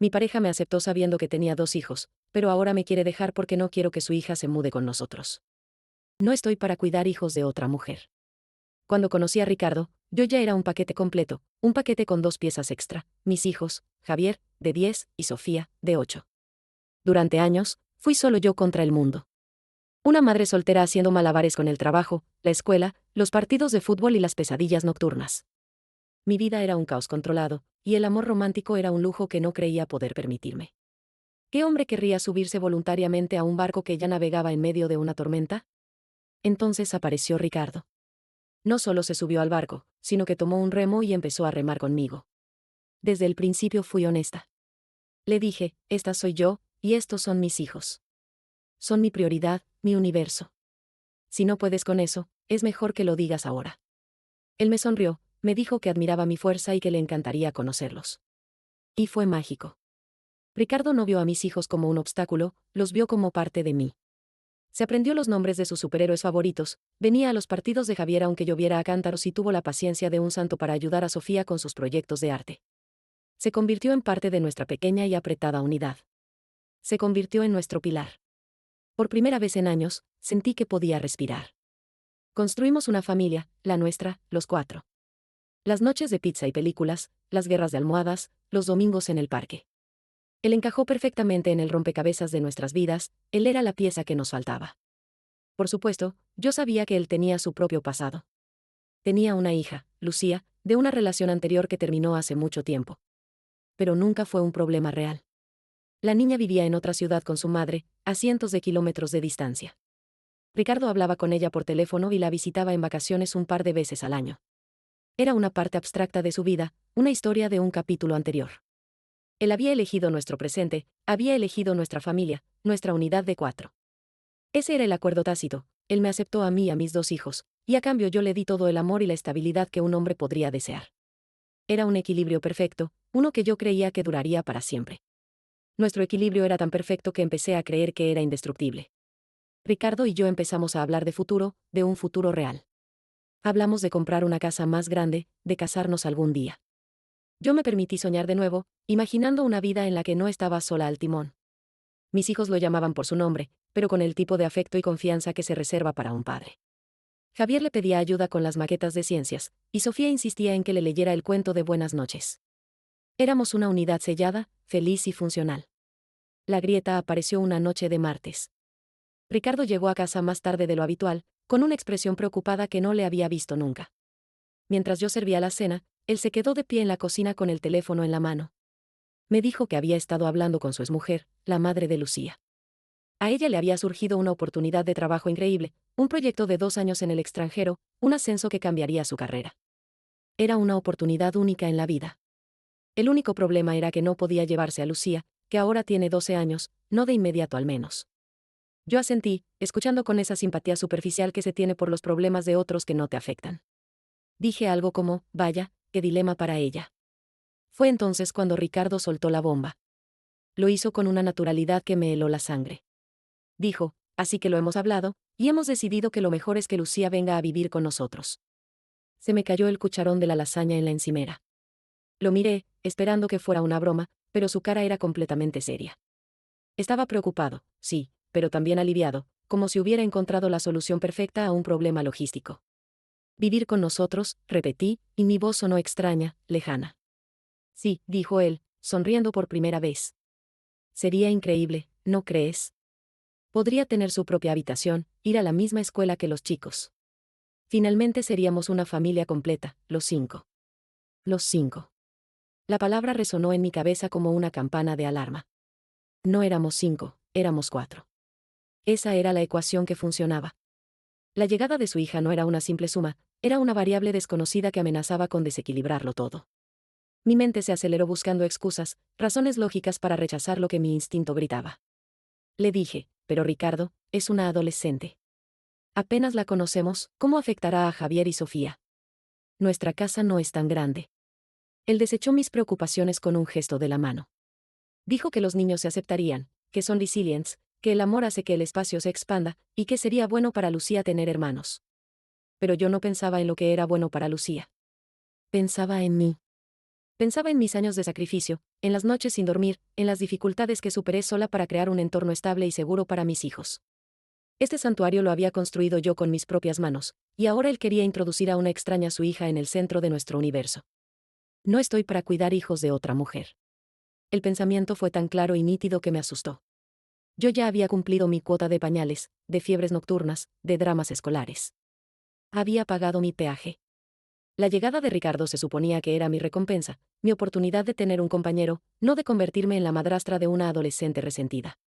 Mi pareja me aceptó sabiendo que tenía 2 hijos, pero ahora me quiere dejar porque no quiero que su hija se mude con nosotros. No estoy para cuidar hijos de otra mujer. Cuando conocí a Ricardo, yo ya era un paquete completo, un paquete con 2 piezas extra, mis hijos, Javier, de 10, y Sofía, de 8. Durante años, fui solo yo contra el mundo. Una madre soltera haciendo malabares con el trabajo, la escuela, los partidos de fútbol y las pesadillas nocturnas. Mi vida era un caos controlado, y el amor romántico era un lujo que no creía poder permitirme. ¿Qué hombre querría subirse voluntariamente a un barco que ya navegaba en medio de una tormenta? Entonces apareció Ricardo. No solo se subió al barco, sino que tomó un remo y empezó a remar conmigo. Desde el principio fui honesta. Le dije, esta soy yo, y estos son mis hijos. Son mi prioridad, mi universo. Si no puedes con eso, es mejor que lo digas ahora. Él me sonrió, me dijo que admiraba mi fuerza y que le encantaría conocerlos. Y fue mágico. Ricardo no vio a mis hijos como un obstáculo, los vio como parte de mí. Se aprendió los nombres de sus superhéroes favoritos, venía a los partidos de Javier aunque lloviera a cántaros y tuvo la paciencia de un santo para ayudar a Sofía con sus proyectos de arte. Se convirtió en parte de nuestra pequeña y apretada unidad. Se convirtió en nuestro pilar. Por primera vez en años, sentí que podía respirar. Construimos una familia, la nuestra, los 4. Las noches de pizza y películas, las guerras de almohadas, los domingos en el parque. Él encajó perfectamente en el rompecabezas de nuestras vidas, él era la pieza que nos faltaba. Por supuesto, yo sabía que él tenía su propio pasado. Tenía una hija, Lucía, de una relación anterior que terminó hace mucho tiempo. Pero nunca fue un problema real. La niña vivía en otra ciudad con su madre, a cientos de kilómetros de distancia. Ricardo hablaba con ella por teléfono y la visitaba en vacaciones un par de veces al año. Era una parte abstracta de su vida, una historia de un capítulo anterior. Él había elegido nuestro presente, había elegido nuestra familia, nuestra unidad de 4. Ese era el acuerdo tácito, él me aceptó a mí y a mis 2 hijos, y a cambio yo le di todo el amor y la estabilidad que un hombre podría desear. Era un equilibrio perfecto, uno que yo creía que duraría para siempre. Nuestro equilibrio era tan perfecto que empecé a creer que era indestructible. Ricardo y yo empezamos a hablar de futuro, de un futuro real. Hablamos de comprar una casa más grande, de casarnos algún día. Yo me permití soñar de nuevo, imaginando una vida en la que no estaba sola al timón. Mis hijos lo llamaban por su nombre, pero con el tipo de afecto y confianza que se reserva para un padre. Javier le pedía ayuda con las maquetas de ciencias, y Sofía insistía en que le leyera el cuento de Buenas noches. Éramos una unidad sellada, feliz y funcional. La grieta apareció una noche de martes. Ricardo llegó a casa más tarde de lo habitual, con una expresión preocupada que no le había visto nunca. Mientras yo servía la cena, él se quedó de pie en la cocina con el teléfono en la mano. Me dijo que había estado hablando con su exmujer, la madre de Lucía. A ella le había surgido una oportunidad de trabajo increíble, un proyecto de 2 años en el extranjero, un ascenso que cambiaría su carrera. Era una oportunidad única en la vida. El único problema era que no podía llevarse a Lucía, que ahora tiene 12 años, no de inmediato al menos. Yo asentí, escuchando con esa simpatía superficial que se tiene por los problemas de otros que no te afectan. Dije algo como, vaya, qué dilema para ella. Fue entonces cuando Ricardo soltó la bomba. Lo hizo con una naturalidad que me heló la sangre. Dijo, así que lo hemos hablado, y hemos decidido que lo mejor es que Lucía venga a vivir con nosotros. Se me cayó el cucharón de la lasaña en la encimera. Lo miré, esperando que fuera una broma, pero su cara era completamente seria. Estaba preocupado, sí, pero también aliviado, como si hubiera encontrado la solución perfecta a un problema logístico. Vivir con nosotros, repetí, y mi voz sonó extraña, lejana. Sí, dijo él, sonriendo por primera vez. Sería increíble, ¿no crees? Podría tener su propia habitación, ir a la misma escuela que los chicos. Finalmente seríamos una familia completa, los 5. Los 5. La palabra resonó en mi cabeza como una campana de alarma. No éramos 5, éramos 4. Esa era la ecuación que funcionaba. La llegada de su hija no era una simple suma, era una variable desconocida que amenazaba con desequilibrarlo todo. Mi mente se aceleró buscando excusas, razones lógicas para rechazar lo que mi instinto gritaba. Le dije, pero Ricardo, es una adolescente. Apenas la conocemos, ¿cómo afectará a Javier y Sofía? Nuestra casa no es tan grande. Él desechó mis preocupaciones con un gesto de la mano. Dijo que los niños se aceptarían, que son resilients, que el amor hace que el espacio se expanda, y que sería bueno para Lucía tener hermanos. Pero yo no pensaba en lo que era bueno para Lucía. Pensaba en mí. Pensaba en mis años de sacrificio, en las noches sin dormir, en las dificultades que superé sola para crear un entorno estable y seguro para mis hijos. Este santuario lo había construido yo con mis propias manos, y ahora él quería introducir a una extraña su hija en el centro de nuestro universo. No estoy para cuidar hijos de otra mujer. El pensamiento fue tan claro y nítido que me asustó. Yo ya había cumplido mi cuota de pañales, de fiebres nocturnas, de dramas escolares. Había pagado mi peaje. La llegada de Ricardo se suponía que era mi recompensa, mi oportunidad de tener un compañero, no de convertirme en la madrastra de una adolescente resentida.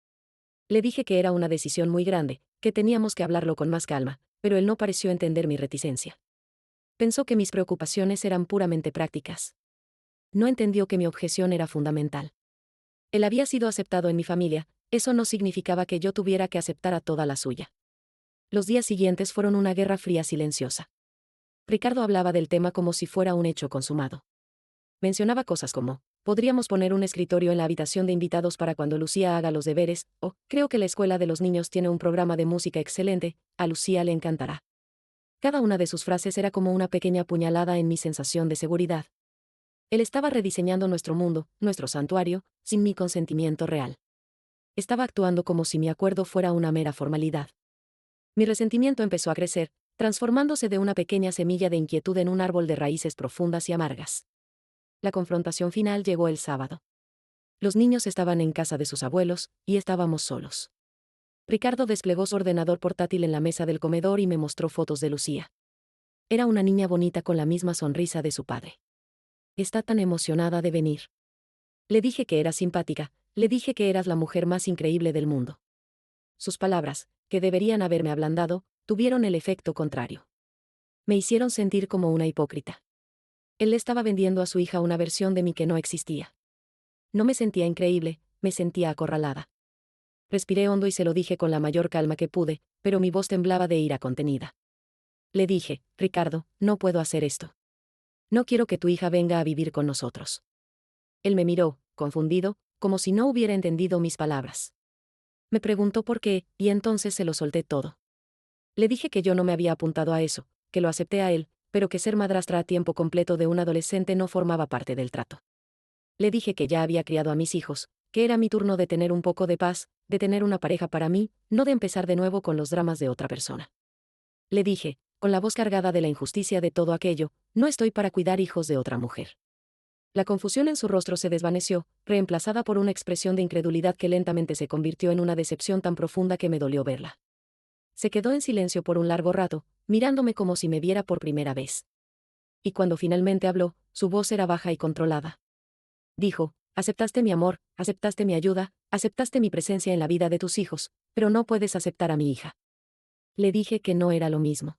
Le dije que era una decisión muy grande, que teníamos que hablarlo con más calma, pero él no pareció entender mi reticencia. Pensó que mis preocupaciones eran puramente prácticas. No entendió que mi objeción era fundamental. Él había sido aceptado en mi familia, eso no significaba que yo tuviera que aceptar a toda la suya. Los días siguientes fueron una guerra fría silenciosa. Ricardo hablaba del tema como si fuera un hecho consumado. Mencionaba cosas como, podríamos poner un escritorio en la habitación de invitados para cuando Lucía haga los deberes, o, creo que la escuela de los niños tiene un programa de música excelente, a Lucía le encantará. Cada una de sus frases era como una pequeña puñalada en mi sensación de seguridad. Él estaba rediseñando nuestro mundo, nuestro santuario, sin mi consentimiento real. Estaba actuando como si mi acuerdo fuera una mera formalidad. Mi resentimiento empezó a crecer, transformándose de una pequeña semilla de inquietud en un árbol de raíces profundas y amargas. La confrontación final llegó el sábado. Los niños estaban en casa de sus abuelos, y estábamos solos. Ricardo desplegó su ordenador portátil en la mesa del comedor y me mostró fotos de Lucía. Era una niña bonita con la misma sonrisa de su padre. Está tan emocionada de venir. Le dije que eras simpática, le dije que eras la mujer más increíble del mundo. Sus palabras, que deberían haberme ablandado, tuvieron el efecto contrario. Me hicieron sentir como una hipócrita. Él le estaba vendiendo a su hija una versión de mí que no existía. No me sentía increíble, me sentía acorralada. Respiré hondo y se lo dije con la mayor calma que pude, pero mi voz temblaba de ira contenida. Le dije, Ricardo, no puedo hacer esto. No quiero que tu hija venga a vivir con nosotros. Él me miró, confundido, como si no hubiera entendido mis palabras. Me preguntó por qué, y entonces se lo solté todo. Le dije que yo no me había apuntado a eso, que lo acepté a él, pero que ser madrastra a tiempo completo de un adolescente no formaba parte del trato. Le dije que ya había criado a mis hijos, que era mi turno de tener un poco de paz, de tener una pareja para mí, no de empezar de nuevo con los dramas de otra persona. Le dije, con la voz cargada de la injusticia de todo aquello, no estoy para cuidar hijos de otra mujer. La confusión en su rostro se desvaneció, reemplazada por una expresión de incredulidad que lentamente se convirtió en una decepción tan profunda que me dolió verla. Se quedó en silencio por un largo rato, mirándome como si me viera por primera vez. Y cuando finalmente habló, su voz era baja y controlada. Dijo, aceptaste mi amor, aceptaste mi ayuda, aceptaste mi presencia en la vida de tus hijos, pero no puedes aceptar a mi hija. Le dije que no era lo mismo.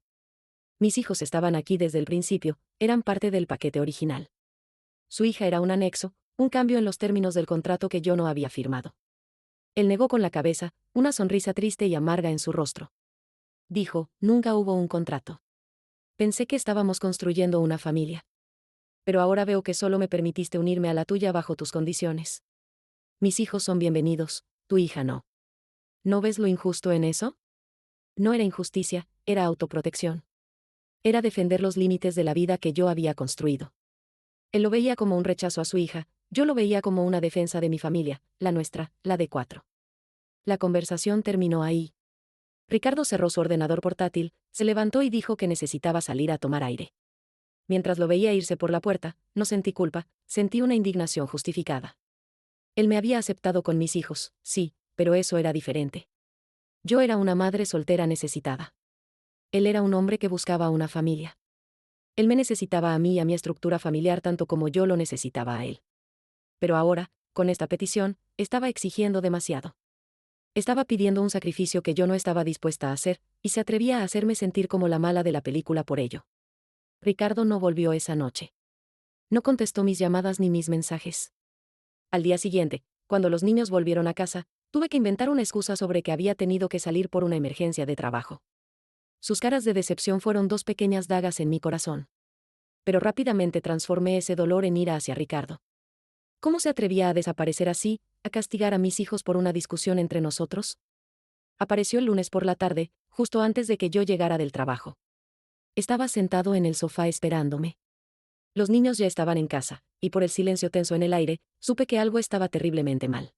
Mis hijos estaban aquí desde el principio, eran parte del paquete original. Su hija era un anexo, un cambio en los términos del contrato que yo no había firmado. Él negó con la cabeza, una sonrisa triste y amarga en su rostro. Dijo, nunca hubo un contrato. Pensé que estábamos construyendo una familia. Pero ahora veo que solo me permitiste unirme a la tuya bajo tus condiciones. Mis hijos son bienvenidos, tu hija no. ¿No ves lo injusto en eso? No era injusticia, era autoprotección. Era defender los límites de la vida que yo había construido. Él lo veía como un rechazo a su hija, yo lo veía como una defensa de mi familia, la nuestra, la de 4. La conversación terminó ahí. Ricardo cerró su ordenador portátil, se levantó y dijo que necesitaba salir a tomar aire. Mientras lo veía irse por la puerta, no sentí culpa, sentí una indignación justificada. Él me había aceptado con mis hijos, sí, pero eso era diferente. Yo era una madre soltera necesitada. Él era un hombre que buscaba una familia. Él me necesitaba a mí y a mi estructura familiar tanto como yo lo necesitaba a él. Pero ahora, con esta petición, estaba exigiendo demasiado. Estaba pidiendo un sacrificio que yo no estaba dispuesta a hacer, y se atrevía a hacerme sentir como la mala de la película por ello. Ricardo no volvió esa noche. No contestó mis llamadas ni mis mensajes. Al día siguiente, cuando los niños volvieron a casa, tuve que inventar una excusa sobre que había tenido que salir por una emergencia de trabajo. Sus caras de decepción fueron dos pequeñas dagas en mi corazón. Pero rápidamente transformé ese dolor en ira hacia Ricardo. ¿Cómo se atrevía a desaparecer así, a castigar a mis hijos por una discusión entre nosotros? Apareció el lunes por la tarde, justo antes de que yo llegara del trabajo. Estaba sentado en el sofá esperándome. Los niños ya estaban en casa, y por el silencio tenso en el aire, supe que algo estaba terriblemente mal.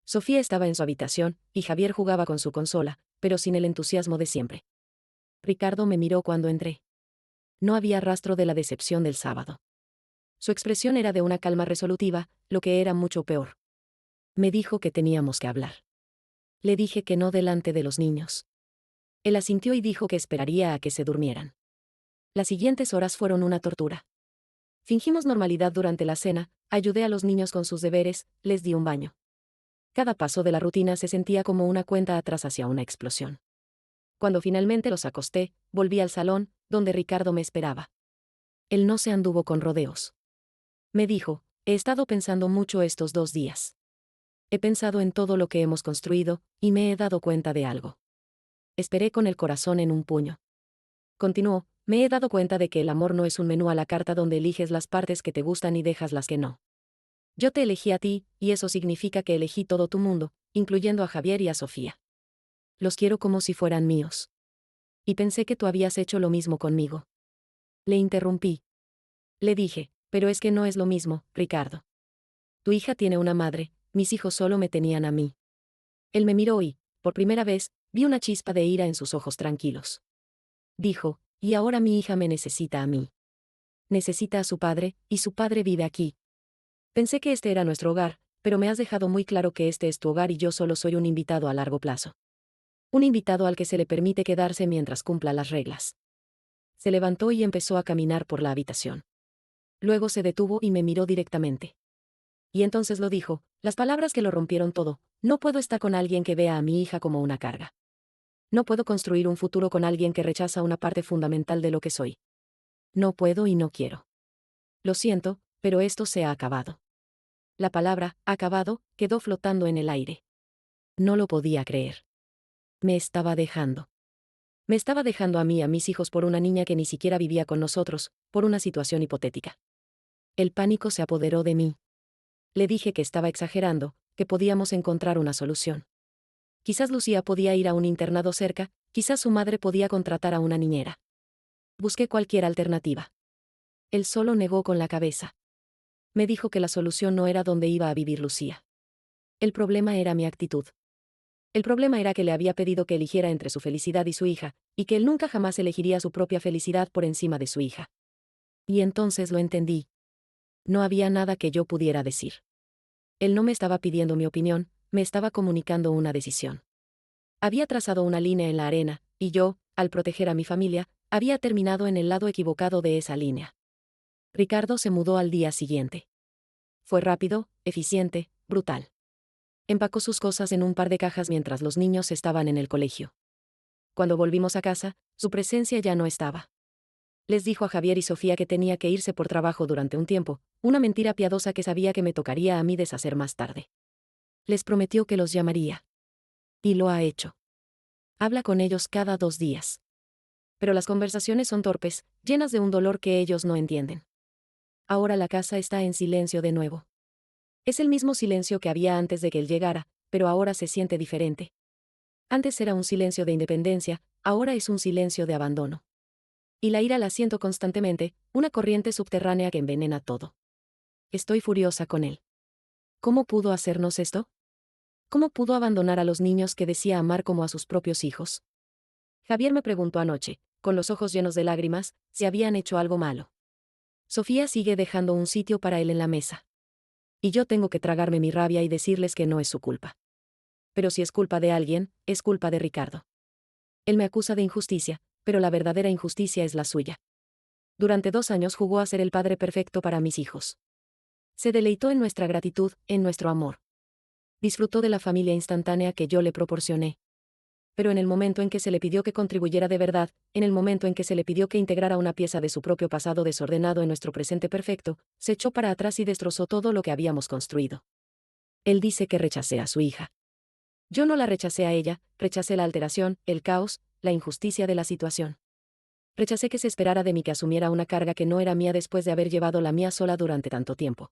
Sofía estaba en su habitación, y Javier jugaba con su consola, pero sin el entusiasmo de siempre. Ricardo me miró cuando entré. No había rastro de la decepción del sábado. Su expresión era de una calma resolutiva, lo que era mucho peor. Me dijo que teníamos que hablar. Le dije que no delante de los niños. Él asintió y dijo que esperaría a que se durmieran. Las siguientes horas fueron una tortura. Fingimos normalidad durante la cena, ayudé a los niños con sus deberes, les di un baño. Cada paso de la rutina se sentía como una cuenta atrás hacia una explosión. Cuando finalmente los acosté, volví al salón, donde Ricardo me esperaba. Él no se anduvo con rodeos. Me dijo, he estado pensando mucho estos 2 días. He pensado en todo lo que hemos construido, y me he dado cuenta de algo. Esperé con el corazón en un puño. Continuó, me he dado cuenta de que el amor no es un menú a la carta donde eliges las partes que te gustan y dejas las que no. Yo te elegí a ti, y eso significa que elegí todo tu mundo, incluyendo a Javier y a Sofía. Los quiero como si fueran míos. Y pensé que tú habías hecho lo mismo conmigo. Le interrumpí. Le dije, pero es que no es lo mismo, Ricardo. Tu hija tiene una madre, mis hijos solo me tenían a mí. Él me miró y, por primera vez, vi una chispa de ira en sus ojos tranquilos. Dijo, y ahora mi hija me necesita a mí. Necesita a su padre, y su padre vive aquí. Pensé que este era nuestro hogar, pero me has dejado muy claro que este es tu hogar y yo solo soy un invitado a largo plazo. Un invitado al que se le permite quedarse mientras cumpla las reglas. Se levantó y empezó a caminar por la habitación. Luego se detuvo y me miró directamente. Y entonces lo dijo, las palabras que lo rompieron todo, no puedo estar con alguien que vea a mi hija como una carga. No puedo construir un futuro con alguien que rechaza una parte fundamental de lo que soy. No puedo y no quiero. Lo siento, pero esto se ha acabado. La palabra, acabado, quedó flotando en el aire. No lo podía creer. Me estaba dejando. Me estaba dejando a mí y a mis hijos por una niña que ni siquiera vivía con nosotros, por una situación hipotética. El pánico se apoderó de mí. Le dije que estaba exagerando, que podíamos encontrar una solución. Quizás Lucía podía ir a un internado cerca, quizás su madre podía contratar a una niñera. Busqué cualquier alternativa. Él solo negó con la cabeza. Me dijo que la solución no era dónde iba a vivir Lucía. El problema era mi actitud. El problema era que le había pedido que eligiera entre su felicidad y su hija, y que él nunca jamás elegiría su propia felicidad por encima de su hija. Y entonces lo entendí. No había nada que yo pudiera decir. Él no me estaba pidiendo mi opinión, me estaba comunicando una decisión. Había trazado una línea en la arena, y yo, al proteger a mi familia, había terminado en el lado equivocado de esa línea. Ricardo se mudó al día siguiente. Fue rápido, eficiente, brutal. Empacó sus cosas en un par de cajas mientras los niños estaban en el colegio. Cuando volvimos a casa, su presencia ya no estaba. Les dijo a Javier y Sofía que tenía que irse por trabajo durante un tiempo, una mentira piadosa que sabía que me tocaría a mí deshacer más tarde. Les prometió que los llamaría. Y lo ha hecho. Habla con ellos cada 2 días. Pero las conversaciones son torpes, llenas de un dolor que ellos no entienden. Ahora la casa está en silencio de nuevo. Es el mismo silencio que había antes de que él llegara, pero ahora se siente diferente. Antes era un silencio de independencia, ahora es un silencio de abandono. Y la ira la siento constantemente, una corriente subterránea que envenena todo. Estoy furiosa con él. ¿Cómo pudo hacernos esto? ¿Cómo pudo abandonar a los niños que decía amar como a sus propios hijos? Javier me preguntó anoche, con los ojos llenos de lágrimas, si habían hecho algo malo. Sofía sigue dejando un sitio para él en la mesa. Y yo tengo que tragarme mi rabia y decirles que no es su culpa. Pero si es culpa de alguien, es culpa de Ricardo. Él me acusa de injusticia, pero la verdadera injusticia es la suya. Durante 2 años jugó a ser el padre perfecto para mis hijos. Se deleitó en nuestra gratitud, en nuestro amor. Disfrutó de la familia instantánea que yo le proporcioné. Pero en el momento en que se le pidió que contribuyera de verdad, en el momento en que se le pidió que integrara una pieza de su propio pasado desordenado en nuestro presente perfecto, se echó para atrás y destrozó todo lo que habíamos construido. Él dice que rechacé a su hija. Yo no la rechacé a ella, rechacé la alteración, el caos, la injusticia de la situación. Rechacé que se esperara de mí que asumiera una carga que no era mía después de haber llevado la mía sola durante tanto tiempo.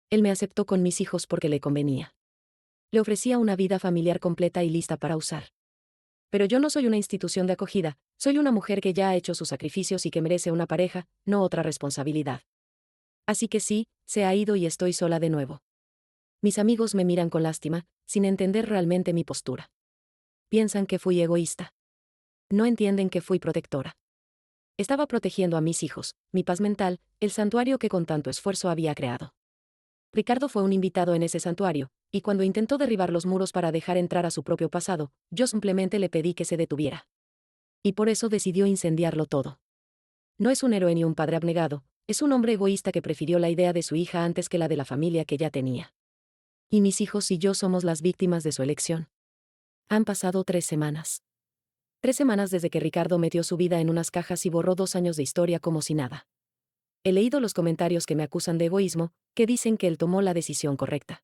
Él me aceptó con mis hijos porque le convenía. Le ofrecía una vida familiar completa y lista para usar. Pero yo no soy una institución de acogida, soy una mujer que ya ha hecho sus sacrificios y que merece una pareja, no otra responsabilidad. Así que sí, se ha ido y estoy sola de nuevo. Mis amigos me miran con lástima, sin entender realmente mi postura. Piensan que fui egoísta. No entienden que fui protectora. Estaba protegiendo a mis hijos, mi paz mental, el santuario que con tanto esfuerzo había creado. Ricardo fue un invitado en ese santuario, y cuando intentó derribar los muros para dejar entrar a su propio pasado, yo simplemente le pedí que se detuviera. Y por eso decidió incendiarlo todo. No es un héroe ni un padre abnegado, es un hombre egoísta que prefirió la idea de su hija antes que la de la familia que ya tenía. Y mis hijos y yo somos las víctimas de su elección. Han pasado 3 semanas. 3 semanas desde que Ricardo metió su vida en unas cajas y borró 2 años de historia como si nada. He leído los comentarios que me acusan de egoísmo, que dicen que él tomó la decisión correcta.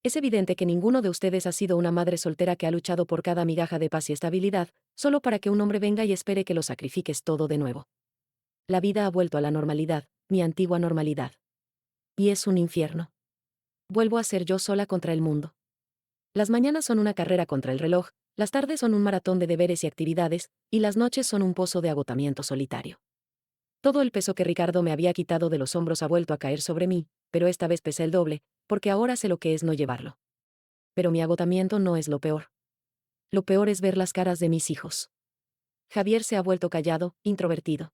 Es evidente que ninguno de ustedes ha sido una madre soltera que ha luchado por cada migaja de paz y estabilidad, solo para que un hombre venga y espere que lo sacrifiques todo de nuevo. La vida ha vuelto a la normalidad, mi antigua normalidad. Y es un infierno. Vuelvo a ser yo sola contra el mundo. Las mañanas son una carrera contra el reloj, las tardes son un maratón de deberes y actividades, y las noches son un pozo de agotamiento solitario. Todo el peso que Ricardo me había quitado de los hombros ha vuelto a caer sobre mí, pero esta vez pesa el doble, porque ahora sé lo que es no llevarlo. Pero mi agotamiento no es lo peor. Lo peor es ver las caras de mis hijos. Javier se ha vuelto callado, introvertido.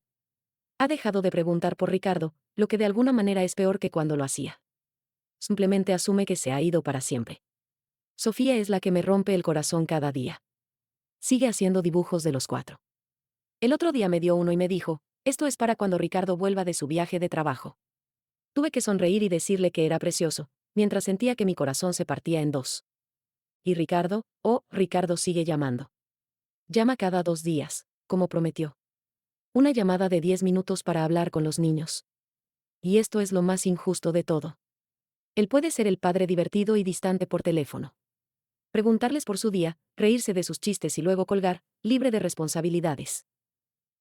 Ha dejado de preguntar por Ricardo, lo que de alguna manera es peor que cuando lo hacía. Simplemente asume que se ha ido para siempre. Sofía es la que me rompe el corazón cada día. Sigue haciendo dibujos de los 4. El otro día me dio uno y me dijo, esto es para cuando Ricardo vuelva de su viaje de trabajo. Tuve que sonreír y decirle que era precioso, mientras sentía que mi corazón se partía en 2. Y Ricardo, Ricardo sigue llamando. Llama cada 2 días, como prometió. Una llamada de 10 minutos para hablar con los niños. Y esto es lo más injusto de todo. Él puede ser el padre divertido y distante por teléfono. Preguntarles por su día, reírse de sus chistes y luego colgar, libre de responsabilidades.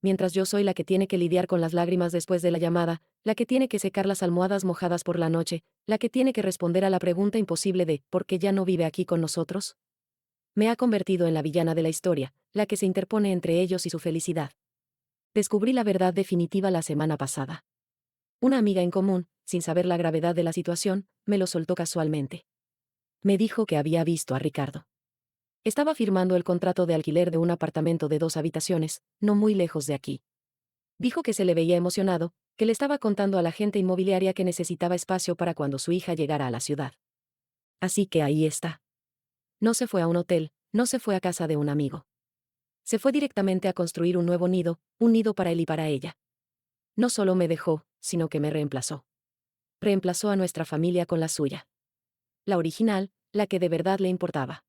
Mientras yo soy la que tiene que lidiar con las lágrimas después de la llamada, la que tiene que secar las almohadas mojadas por la noche, la que tiene que responder a la pregunta imposible de ¿por qué ya no vive aquí con nosotros? Me ha convertido en la villana de la historia, la que se interpone entre ellos y su felicidad. Descubrí la verdad definitiva la semana pasada. Una amiga en común, sin saber la gravedad de la situación, me lo soltó casualmente. Me dijo que había visto a Ricardo. Estaba firmando el contrato de alquiler de un apartamento de 2 habitaciones, no muy lejos de aquí. Dijo que se le veía emocionado, que le estaba contando a la gente inmobiliaria que necesitaba espacio para cuando su hija llegara a la ciudad. Así que ahí está. No se fue a un hotel, no se fue a casa de un amigo. Se fue directamente a construir un nuevo nido, un nido para él y para ella. No solo me dejó, sino que me reemplazó. Reemplazó a nuestra familia con la suya. La original, la que de verdad le importaba.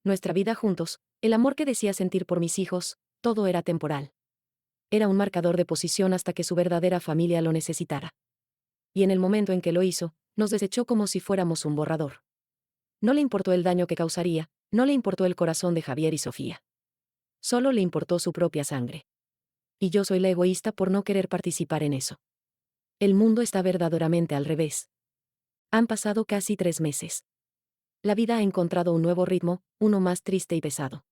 Nuestra vida juntos, el amor que decía sentir por mis hijos, todo era temporal. Era un marcador de posición hasta que su verdadera familia lo necesitara. Y en el momento en que lo hizo, nos desechó como si fuéramos un borrador. No le importó el daño que causaría, no le importó el corazón de Javier y Sofía. Solo le importó su propia sangre. Y yo soy la egoísta por no querer participar en eso. El mundo está verdaderamente al revés. Han pasado casi 3 meses. La vida ha encontrado un nuevo ritmo, uno más triste y pesado.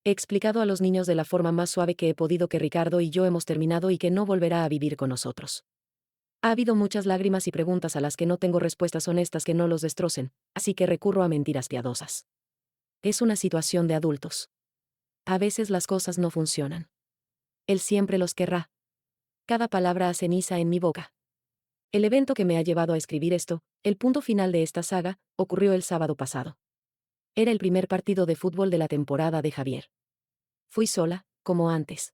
He explicado a los niños de la forma más suave que he podido que Ricardo y yo hemos terminado y que no volverá a vivir con nosotros. Ha habido muchas lágrimas y preguntas a las que no tengo respuestas honestas que no los destrocen, así que recurro a mentiras piadosas. Es una situación de adultos. A veces las cosas no funcionan. Él siempre los querrá. Cada palabra a ceniza en mi boca. El evento que me ha llevado a escribir esto, el punto final de esta saga, ocurrió el sábado pasado. Era el primer partido de fútbol de la temporada de Javier. Fui sola, como antes.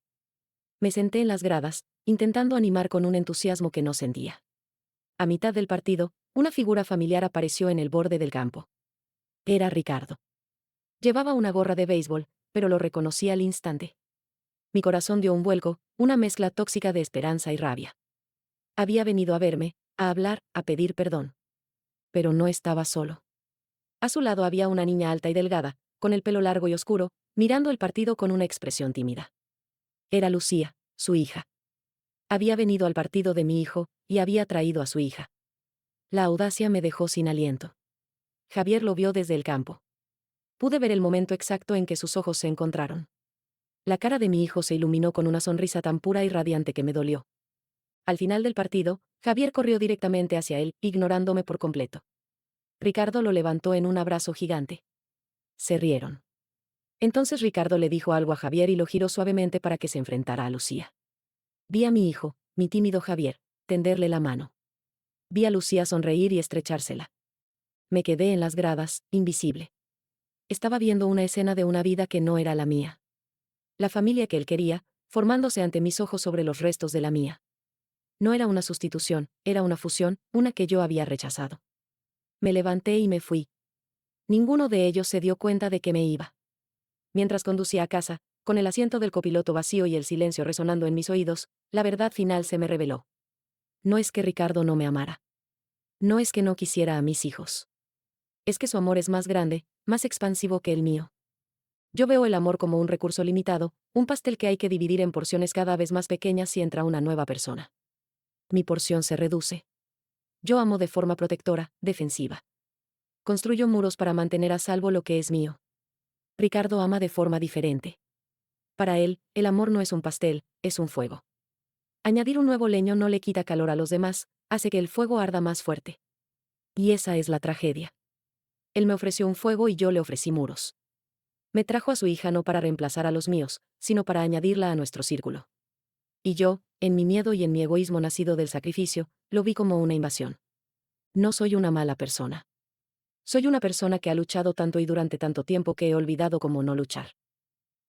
Me senté en las gradas, intentando animar con un entusiasmo que no sentía. A mitad del partido, una figura familiar apareció en el borde del campo. Era Ricardo. Llevaba una gorra de béisbol, pero lo reconocí al instante. Mi corazón dio un vuelco, una mezcla tóxica de esperanza y rabia. Había venido a verme, a hablar, a pedir perdón. Pero no estaba solo. A su lado había una niña alta y delgada, con el pelo largo y oscuro, mirando el partido con una expresión tímida. Era Lucía, su hija. Había venido al partido de mi hijo, y había traído a su hija. La audacia me dejó sin aliento. Javier lo vio desde el campo. Pude ver el momento exacto en que sus ojos se encontraron. La cara de mi hijo se iluminó con una sonrisa tan pura y radiante que me dolió. Al final del partido, Javier corrió directamente hacia él, ignorándome por completo. Ricardo lo levantó en un abrazo gigante. Se rieron. Entonces Ricardo le dijo algo a Javier y lo giró suavemente para que se enfrentara a Lucía. Vi a mi hijo, mi tímido Javier, tenderle la mano. Vi a Lucía sonreír y estrechársela. Me quedé en las gradas, invisible. Estaba viendo una escena de una vida que no era la mía. La familia que él quería, formándose ante mis ojos sobre los restos de la mía. No era una sustitución, era una fusión, una que yo había rechazado. Me levanté y me fui. Ninguno de ellos se dio cuenta de que me iba. Mientras conducía a casa, con el asiento del copiloto vacío y el silencio resonando en mis oídos, la verdad final se me reveló. No es que Ricardo no me amara. No es que no quisiera a mis hijos. Es que su amor es más grande, más expansivo que el mío. Yo veo el amor como un recurso limitado, un pastel que hay que dividir en porciones cada vez más pequeñas si entra una nueva persona. Mi porción se reduce. Yo amo de forma protectora, defensiva. Construyo muros para mantener a salvo lo que es mío. Ricardo ama de forma diferente. Para él, el amor no es un pastel, es un fuego. Añadir un nuevo leño no le quita calor a los demás, hace que el fuego arda más fuerte. Y esa es la tragedia. Él me ofreció un fuego y yo le ofrecí muros. Me trajo a su hija no para reemplazar a los míos, sino para añadirla a nuestro círculo. Y yo, en mi miedo y en mi egoísmo nacido del sacrificio, lo vi como una invasión. No soy una mala persona. Soy una persona que ha luchado tanto y durante tanto tiempo que he olvidado cómo no luchar.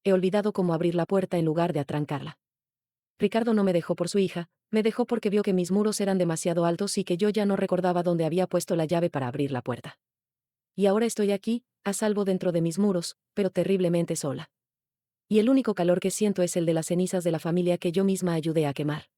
He olvidado cómo abrir la puerta en lugar de atrancarla. Ricardo no me dejó por su hija, me dejó porque vio que mis muros eran demasiado altos y que yo ya no recordaba dónde había puesto la llave para abrir la puerta. Y ahora estoy aquí, a salvo dentro de mis muros, pero terriblemente sola. Y el único calor que siento es el de las cenizas de la familia que yo misma ayudé a quemar.